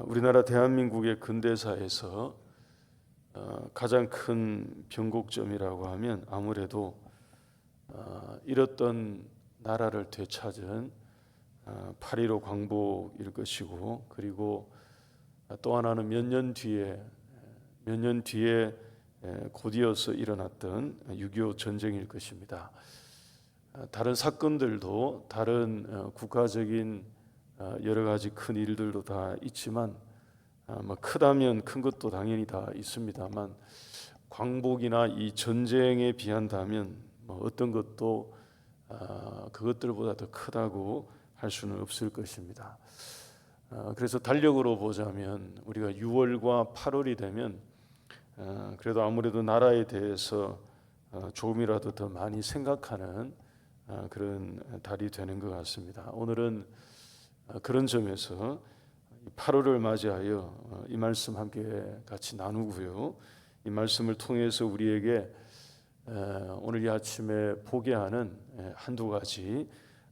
우리나라 대한민국의 근대사에서 가장 큰 변곡점이라고 하면 아무래도 잃었던 나라를 되찾은 8.15 광복일 것이고, 그리고 또 하나는 몇 년 뒤에 곧이어서 일어났던 6.25 전쟁일 것입니다. 다른 사건들도 다른 국가적인 여러 가지 큰 일들도 다 있지만, 크다면 큰 것도 당연히 다 있습니다만, 광복이나 이 전쟁에 비한다면 어떤 것도 그것들보다 더 크다고 할 수는 없을 것입니다. 그래서 달력으로 보자면 우리가 6월과 8월이 되면 그래도 아무래도 나라에 대해서 조금이라도 더 많이 생각하는 그런 달이 되는 것 같습니다. 오늘은 그런 점에서 8월을 맞이하여 이 말씀 함께 같이 나누고요, 이 말씀을 통해서 우리에게 오늘 이 아침에 보게 하는 한두 가지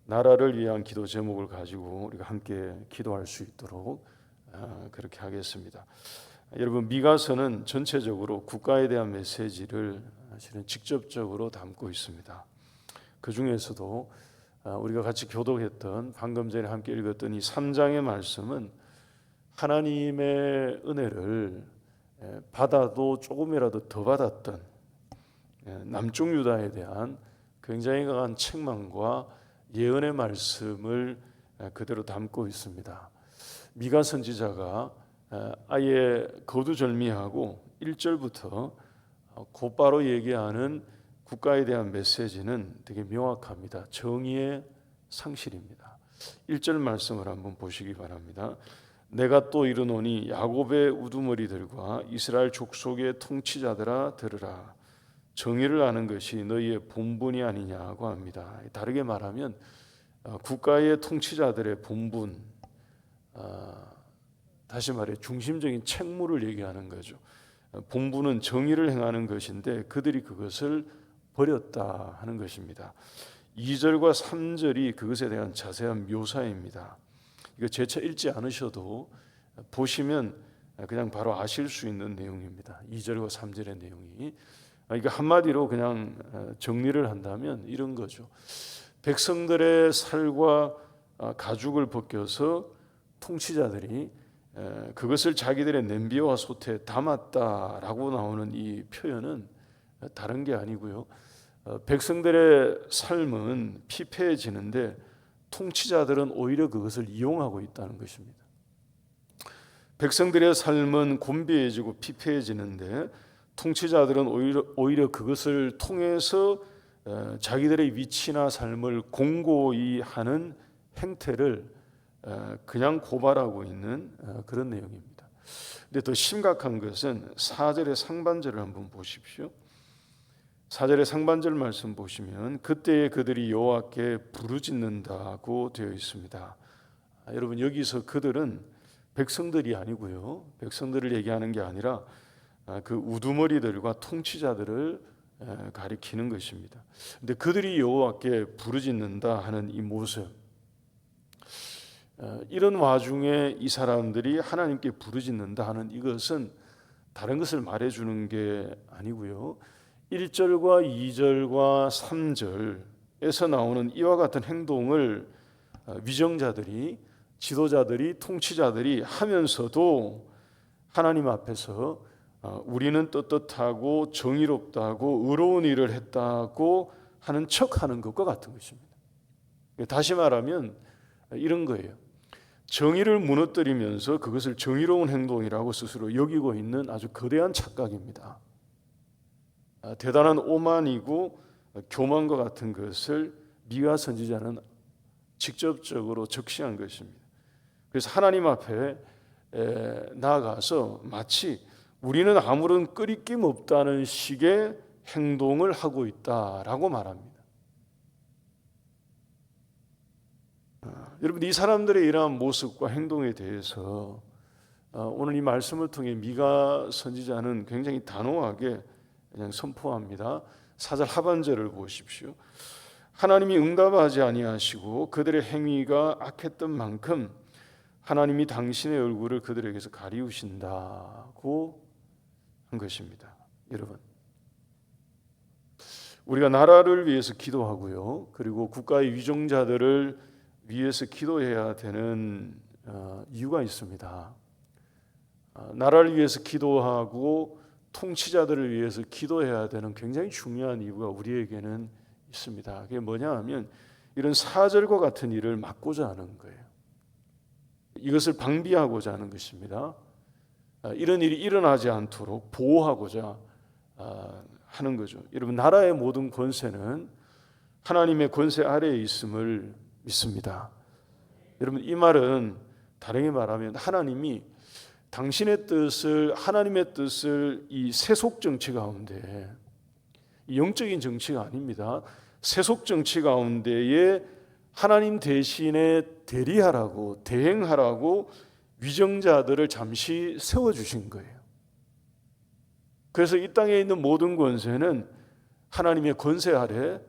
나라를 위한 기도 제목을 가지고 우리가 함께 기도할 수 있도록 그렇게 하겠습니다. 여러분, 미가서는 전체적으로 국가에 대한 메시지를 사실은 직접적으로 담고 있습니다. 그 중에서도 우리가 같이 교독했던, 방금 전에 함께 읽었던 이 3장의 말씀은 하나님의 은혜를 받아도 조금이라도 더 받았던 남쪽 유다에 대한 굉장히 강한 책망과 예언의 말씀을 그대로 담고 있습니다. 미가 선지자가 아예 거두절미하고 1절부터 곧바로 얘기하는 국가에 대한 메시지는 되게 명확합니다. 정의의 상실입니다. 1절 말씀을 한번 보시기 바랍니다. 내가 또 이르노니 야곱의 우두머리들과 이스라엘 족속의 통치자들아 들으라. 정의를 아는 것이 너희의 본분이 아니냐고 합니다. 다르게 말하면 국가의 통치자들의 본분, 다시 말해 중심적인 책무를 얘기하는 거죠. 본분은 정의를 행하는 것인데 그들이 그것을 버렸다 하는 것입니다. 2절과 3절이 그것에 대한 자세한 묘사입니다. 이거 재차 읽지 않으셔도 보시면 그냥 바로 아실 수 있는 내용입니다. 2절과 3절의 내용이. 이거 한마디로 그냥 정리를 한다면 이런 거죠. 백성들의 살과 가죽을 벗겨서 통치자들이 그것을 자기들의 냄비와 솥에 담았다라고 나오는 이 표현은 다른 게 아니고요, 백성들의 삶은 피폐해지는데 통치자들은 오히려 그것을 이용하고 있다는 것입니다. 백성들의 삶은 곤비해지고 피폐해지는데 통치자들은 오히려 그것을 통해서 자기들의 위치나 삶을 공고히 하는 행태를 그냥 고발하고 있는 그런 내용입니다. 근데 더 심각한 것은 4절의 상반절을 한번 보십시오. 4절의 상반절 말씀 보시면 그때에 그들이 여호와께 부르짖는다고 되어 있습니다. 여러분, 여기서 그들은 백성들이 아니고요, 백성들을 얘기하는 게 아니라 그 우두머리들과 통치자들을 가리키는 것입니다. 근데 그들이 여호와께 부르짖는다 하는 이 모습, 이런 와중에 이 사람들이 하나님께 부르짖는다 하는 이것은 다른 것을 말해주는 게 아니고요, 1절과 2절과 3절에서 나오는 이와 같은 행동을 위정자들이, 지도자들이, 통치자들이 하면서도 하나님 앞에서 우리는 떳떳하고 정의롭다고 의로운 일을 했다고 하는 척하는 것과 같은 것입니다. 다시 말하면 이런 거예요. 정의를 무너뜨리면서 그것을 정의로운 행동이라고 스스로 여기고 있는 아주 거대한 착각입니다. 대단한 오만이고 교만과 같은 것을 미가 선지자는 직접적으로 적시한 것입니다. 그래서 하나님 앞에 나아가서 마치 우리는 아무런 끄리낌 없다는 식의 행동을 하고 있다라고 말합니다. 여러분, 이 사람들의 이러한 모습과 행동에 대해서 오늘 이 말씀을 통해 미가 선지자는 굉장히 단호하게 그냥 선포합니다. 4절 하반절을 보십시오. 하나님이 응답하지 아니하시고 그들의 행위가 악했던 만큼 하나님이 당신의 얼굴을 그들에게서 가리우신다고 한 것입니다. 여러분, 우리가 나라를 위해서 기도하고요, 그리고 국가의 위정자들을 위해서 기도해야 되는 이유가 있습니다. 나라를 위해서 기도하고 통치자들을 위해서 기도해야 되는 굉장히 중요한 이유가 우리에게는 있습니다. 그게 뭐냐 하면 이런 사절과 같은 일을 막고자 하는 거예요. 이것을 방비하고자 하는 것입니다. 이런 일이 일어나지 않도록 보호하고자 하는 거죠. 여러분, 나라의 모든 권세는 하나님의 권세 아래에 있음을 믿습니다. 여러분, 이 말은 다르게 말하면 하나님이 당신의 뜻을, 하나님의 뜻을 이 세속 정치 가운데, 영적인 정치가 아닙니다. 세속 정치 가운데에 하나님 대신에 대리하라고, 대행하라고 위정자들을 잠시 세워주신 거예요. 그래서 이 땅에 있는 모든 권세는 하나님의 권세 아래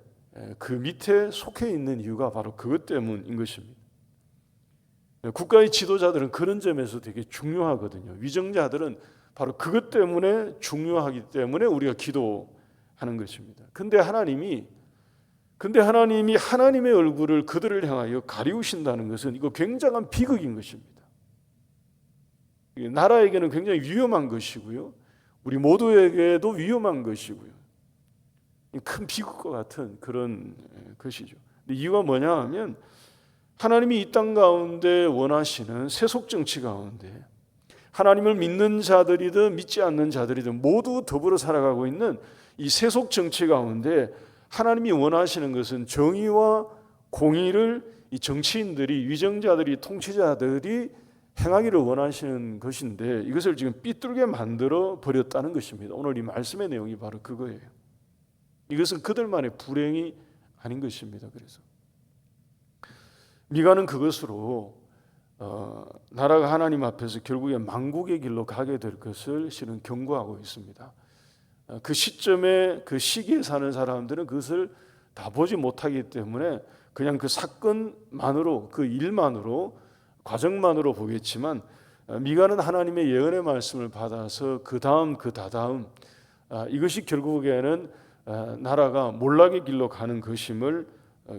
그 밑에 속해 있는 이유가 바로 그것 때문인 것입니다. 국가의 지도자들은 그런 점에서 되게 중요하거든요. 위정자들은 바로 그것 때문에 중요하기 때문에 우리가 기도하는 것입니다. 근데 하나님이 하나님의 얼굴을 그들을 향하여 가리우신다는 것은 이거 굉장한 비극인 것입니다. 나라에게는 굉장히 위험한 것이고요, 우리 모두에게도 위험한 것이고요, 큰 비극과 같은 그런 것이죠. 근데 이유가 뭐냐 하면 하나님이 이 땅 가운데 원하시는 세속 정치 가운데 하나님을 믿는 자들이든 믿지 않는 자들이든 모두 더불어 살아가고 있는 이 세속 정치 가운데 하나님이 원하시는 것은 정의와 공의를 이 정치인들이, 위정자들이, 통치자들이 행하기를 원하시는 것인데 이것을 지금 삐뚤게 만들어 버렸다는 것입니다. 오늘 이 말씀의 내용이 바로 그거예요. 이것은 그들만의 불행이 아닌 것입니다. 그래서 미가는 그것으로 나라가 하나님 앞에서 결국에 망국의 길로 가게 될 것을 실은 경고하고 있습니다. 그 시점에, 그 시기에 사는 사람들은 그것을 다 보지 못하기 때문에 그냥 그 사건만으로, 그 일만으로, 과정만으로 보겠지만 미가는 하나님의 예언의 말씀을 받아서 그 다음 그 다다음 이것이 결국에는 나라가 몰락의 길로 가는 것임을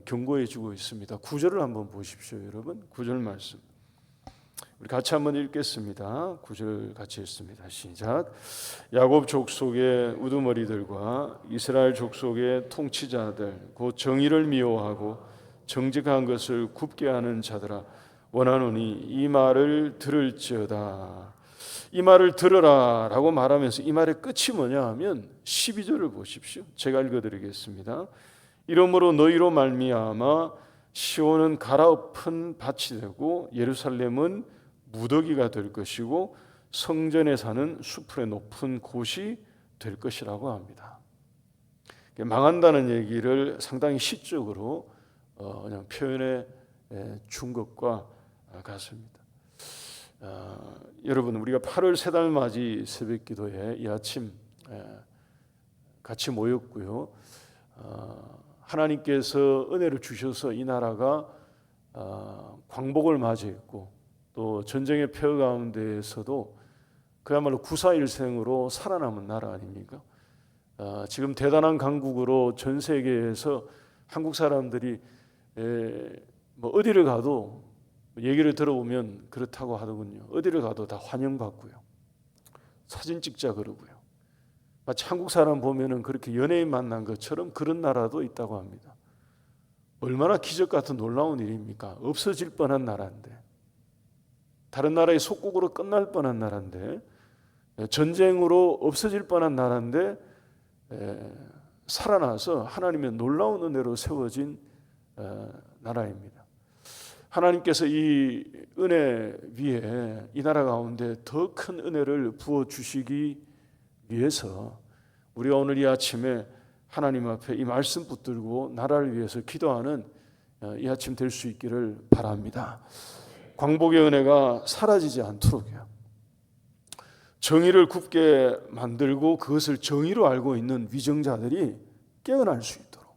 경고해 주고 있습니다. 9절을 한번 보십시오. 여러분, 9절 말씀 우리 같이 한번 읽겠습니다. 9절 같이 읽습니다. 시작. 야곱 족속의 우두머리들과 이스라엘 족속의 통치자들, 곧 정의를 미워하고 정직한 것을 굽게 하는 자들아, 원하노니 이 말을 들을지어다. 이 말을 들으라 라고 말하면서 이 말의 끝이 뭐냐 하면 12절을 보십시오. 제가 읽어드리겠습니다. 이러므로 너희로 말미암아 시온은 갈아엎은 밭이 되고 예루살렘은 무더기가 될 것이고 성전에 사는 수풀의 높은 곳이 될 것이라고 합니다. 망한다는 얘기를 상당히 시적으로 그냥 표현해 준 것과 같습니다. 여러분, 우리가 8월 새달 맞이 새벽기도에 이 아침 같이 모였고요. 하나님께서 은혜를 주셔서 이 나라가 광복을 맞이했고 또 전쟁의 폐허 가운데에서도 그야말로 구사일생으로 살아남은 나라 아닙니까? 지금 대단한 강국으로 전 세계에서 한국 사람들이 뭐 어디를 가도 얘기를 들어보면 그렇다고 하더군요. 어디를 가도 다 환영받고요, 사진 찍자 그러고요, 마치 한국 사람 보면은 그렇게 연예인 만난 것처럼 그런 나라도 있다고 합니다. 얼마나 기적 같은 놀라운 일입니까? 없어질 뻔한 나라인데, 다른 나라의 속국으로 끝날 뻔한 나라인데, 전쟁으로 없어질 뻔한 나라인데 살아나서 하나님의 놀라운 은혜로 세워진 나라입니다. 하나님께서 이 은혜 위에 이 나라 가운데 더 큰 은혜를 부어주시기 위해서 우리가 오늘 이 아침에 하나님 앞에 이 말씀 붙들고 나라를 위해서 기도하는 이 아침 될 수 있기를 바랍니다. 광복의 은혜가 사라지지 않도록요, 정의를 굽게 만들고 그것을 정의로 알고 있는 위정자들이 깨어날 수 있도록,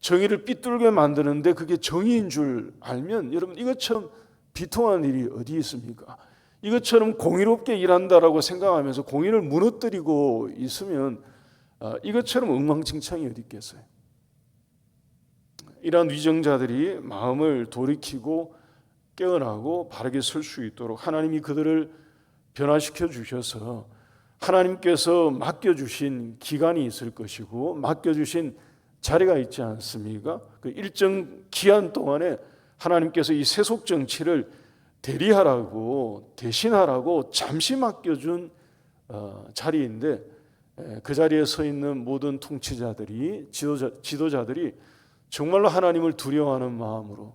정의를 삐뚤게 만드는데 그게 정의인 줄 알면 여러분 이것처럼 비통한 일이 어디 있습니까? 이것처럼 공의롭게 일한다라고 생각하면서 공의를 무너뜨리고 있으면 이것처럼 엉망진창이 어디 있겠어요? 이러한 위정자들이 마음을 돌이키고 깨어나고 바르게 설 수 있도록 하나님이 그들을 변화시켜 주셔서 하나님께서 맡겨주신 기간이 있을 것이고 맡겨주신 자리가 있지 않습니까? 그 일정 기한 동안에 하나님께서 이 세속 정치를 대리하라고 대신하라고 잠시 맡겨준 자리인데 그 자리에 서 있는 모든 통치자들이 지도자들이 정말로 하나님을 두려워하는 마음으로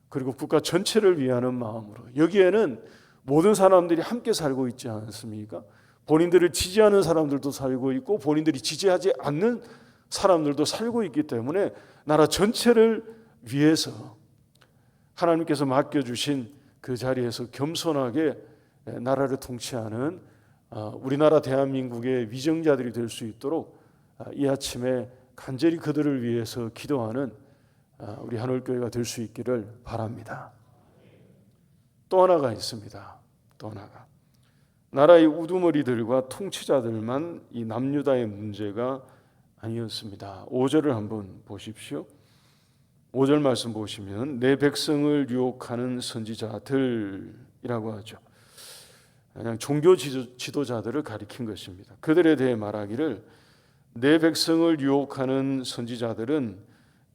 그리고 국가 전체를 위하는 마음으로 여기에는 모든 사람들이 함께 살고 있지 않습니까? 본인들을 지지하는 사람들도 살고 있고 본인들이 지지하지 않는 사람들도 살고 있기 때문에 나라 전체를 위해서 하나님께서 맡겨주신 그 자리에서 겸손하게 나라를 통치하는 우리나라 대한민국의 위정자들이 될 수 있도록 이 아침에 간절히 그들을 위해서 기도하는 우리 한올교회가 될 수 있기를 바랍니다. 또 하나가 있습니다. 또 하나가 나라의 우두머리들과 통치자들만 이 남유다의 문제가 아니었습니다. 5절을 한번 보십시오. 5절 말씀 보시면 내 백성을 유혹하는 선지자들이라고 하죠. 그냥 종교 지도자들을 가리킨 것입니다. 그들에 대해 말하기를 내 백성을 유혹하는 선지자들은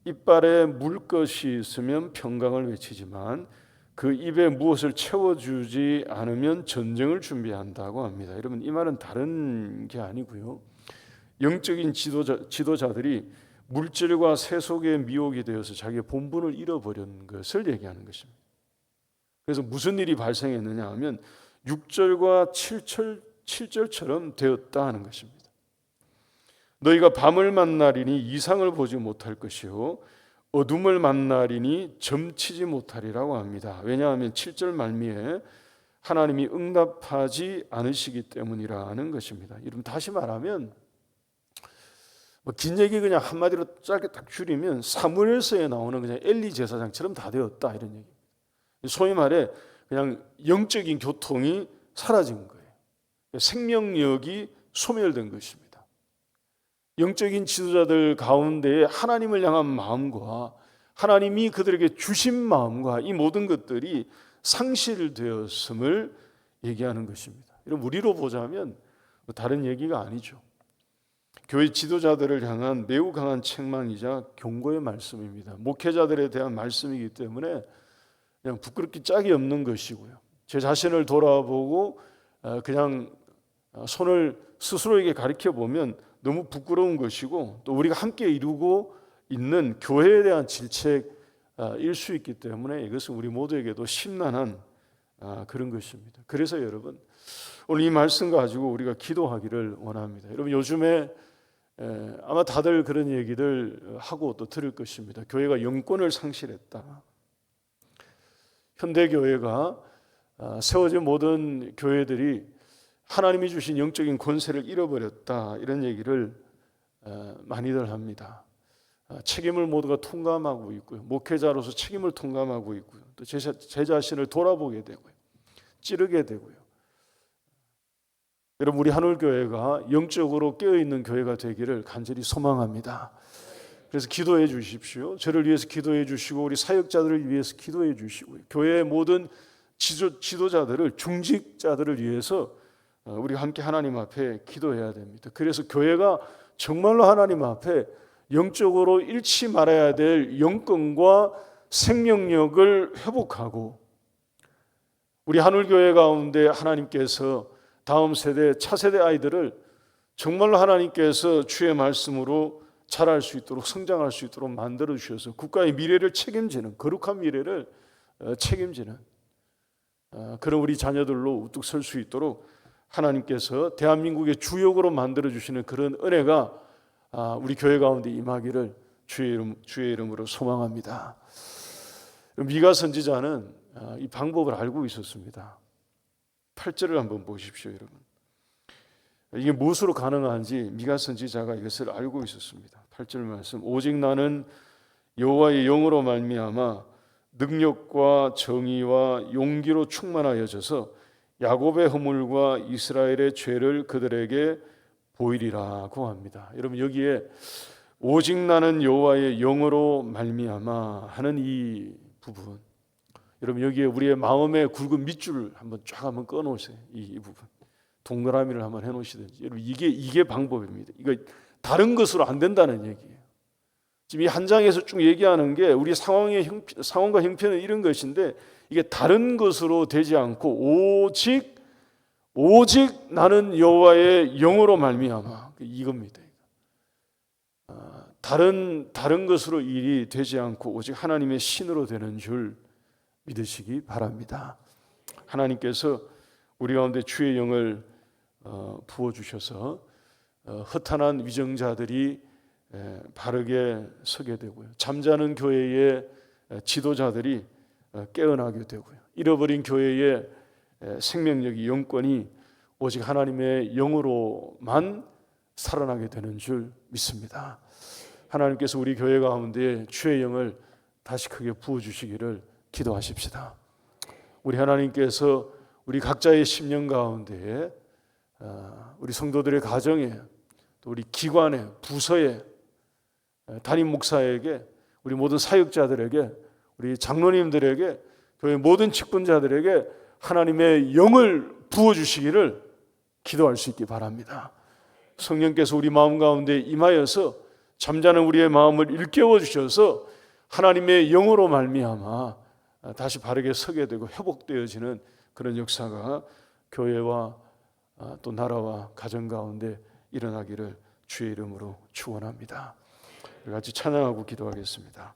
이빨에 물 것이 있으면 평강을 외치지만 그 입에 무엇을 채워주지 않으면 전쟁을 준비한다고 합니다. 여러분 이 말은 다른 게 아니고요. 영적인 지도자들이 물질과 세속의 미혹이 되어서 자기의 본분을 잃어버린 것을 얘기하는 것입니다. 그래서 무슨 일이 발생했느냐 하면 6절과 7절처럼 되었다 하는 것입니다. 너희가 밤을 만나리니 이상을 보지 못할 것이요 어둠을 만나리니 점치지 못하리라고 합니다. 왜냐하면 7절 말미에 하나님이 응답하지 않으시기 때문이라는 것입니다. 이름 다시 말하면 긴 얘기 그냥 한마디로 짧게 딱 줄이면 사무엘서에 나오는 그냥 엘리 제사장처럼 다 되었다 이런 얘기. 소위 말해 그냥 영적인 교통이 사라진 거예요. 생명력이 소멸된 것입니다. 영적인 지도자들 가운데에 하나님을 향한 마음과 하나님이 그들에게 주신 마음과 이 모든 것들이 상실되었음을 얘기하는 것입니다. 여러분 우리로 보자면 다른 얘기가 아니죠. 교회 지도자들을 향한 매우 강한 책망이자 경고의 말씀입니다. 목회자들에 대한 말씀이기 때문에 그냥 부끄럽기 짝이 없는 것이고요. 제 자신을 돌아보고 그냥 손을 스스로에게 가리켜 보면 너무 부끄러운 것이고 또 우리가 함께 이루고 있는 교회에 대한 질책일 수 있기 때문에 이것은 우리 모두에게도 심란한 그런 것입니다. 그래서 여러분 오늘 이 말씀 가지고 우리가 기도하기를 원합니다. 여러분 요즘에 아마 다들 그런 얘기들 하고 또 들을 것입니다. 교회가 영권을 상실했다. 현대교회가 세워진 모든 교회들이 하나님이 주신 영적인 권세를 잃어버렸다. 이런 얘기를 많이들 합니다. 책임을 모두가 통감하고 있고요. 목회자로서 책임을 통감하고 있고요. 또 제 자신을 돌아보게 되고요. 찌르게 되고요. 여러분 우리 한올교회가 영적으로 깨어있는 교회가 되기를 간절히 소망합니다. 그래서 기도해 주십시오. 저를 위해서 기도해 주시고 우리 사역자들을 위해서 기도해 주시고 교회의 모든 지도자들을 중직자들을 위해서 우리가 함께 하나님 앞에 기도해야 됩니다. 그래서 교회가 정말로 하나님 앞에 영적으로 잃지 말아야 될 영권과 생명력을 회복하고 우리 한울교회 가운데 하나님께서 다음 세대, 차세대 아이들을 정말로 하나님께서 주의 말씀으로 자랄 수 있도록 성장할 수 있도록 만들어 주셔서 국가의 미래를 책임지는 거룩한 미래를 책임지는 그런 우리 자녀들로 우뚝 설 수 있도록 하나님께서 대한민국의 주역으로 만들어 주시는 그런 은혜가 우리 교회 가운데 임하기를 주의 이름으로 소망합니다. 미가 선지자는 이 방법을 알고 있었습니다. 8절을 한번 보십시오, 여러분. 이게 무엇으로 가능한지 미가 선지자가 이것을 알고 있었습니다. 8절 말씀. 오직 나는 여호와의 영으로 말미암아 능력과 정의와 용기로 충만하여져서 야곱의 허물과 이스라엘의 죄를 그들에게 보이리라고 합니다. 여러분, 여기에 오직 나는 여호와의 영으로 말미암아 하는 이 부분, 여러분 여기에 우리의 마음의 굵은 밑줄을 한번 꺼놓으세요. 이 부분 동그라미를 한번 해놓으시든지. 여러분, 이게 방법입니다. 이거 다른 것으로 안 된다는 얘기예요. 지금 이 한 장에서 쭉 얘기하는 게 우리 상황과 형편은 이런 것인데, 이게 다른 것으로 되지 않고 오직 나는 여호와의 영으로 말미암아, 이겁니다. 다른 것으로 일이 되지 않고 오직 하나님의 신으로 되는 줄 믿으시기 바랍니다. 하나님께서 우리 가운데 주의 영을 부어주셔서 허탄한 위정자들이 바르게 서게 되고요, 잠자는 교회의 지도자들이 깨어나게 되고요, 잃어버린 교회의 생명력이, 영권이 오직 하나님의 영으로만 살아나게 되는 줄 믿습니다. 하나님께서 우리 교회 가운데 주의 영을 다시 크게 부어주시기를 기도하십시다. 우리 하나님께서 우리 각자의 심령 가운데, 우리 성도들의 가정에, 또 우리 기관에, 부서에, 담임 목사에게, 우리 모든 사역자들에게, 우리 장로님들에게, 교회 모든 직분자들에게 하나님의 영을 부어주시기를 기도할 수 있기 바랍니다. 성령께서 우리 마음 가운데 임하여서 잠자는 우리의 마음을 일깨워 주셔서 하나님의 영으로 말미암아 다시 바르게 서게 되고 회복되어지는 그런 역사가 교회와 또 나라와 가정 가운데 일어나기를 주의 이름으로 축원합니다. 우리 같이 찬양하고 기도하겠습니다.